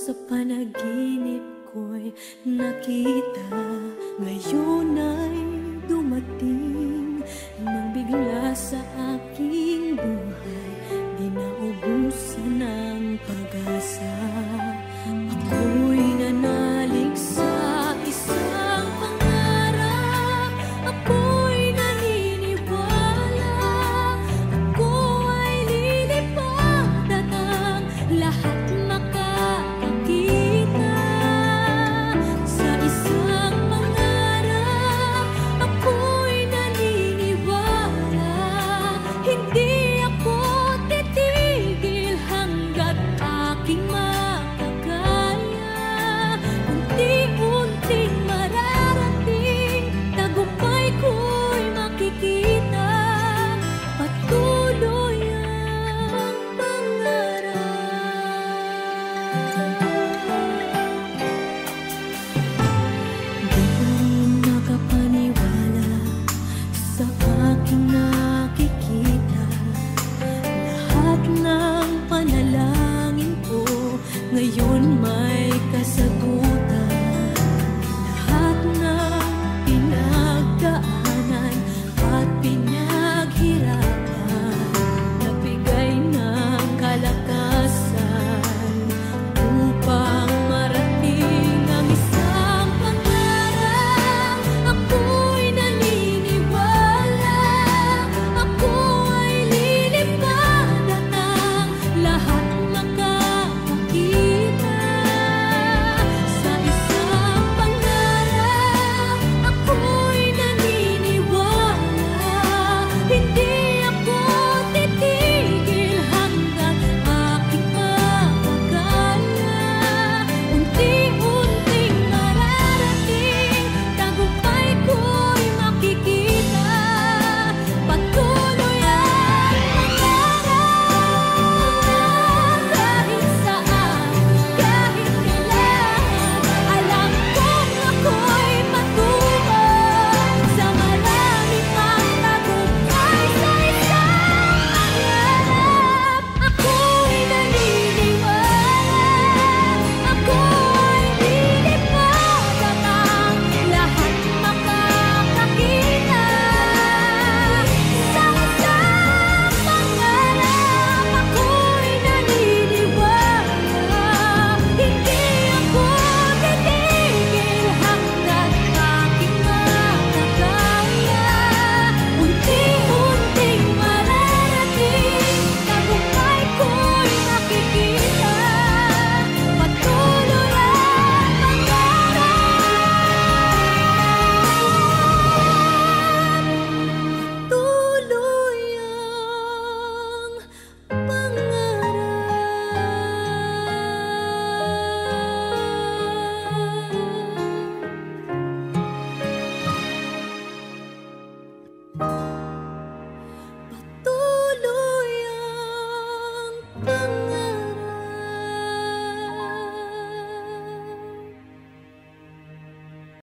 Sa panaginip ko'y nakita, ngayon ay dumating nang bigla sa aking buhay, di naubusan ng pag-asa. Ako'y nanalig sa isang pangarap, ako'y naniniwala, ako ay lilipad at ang lahat makakakita. Sa isang pangarap, ako'y naniniwala, hindi ako titigil hanggat aking makakaya. Unti-unting mararating, tagumpay ko'y makikita, patuloy ang pangarap. Di rin makapaniwala sa aking nakikita, lahat ng panalangin ko ngayon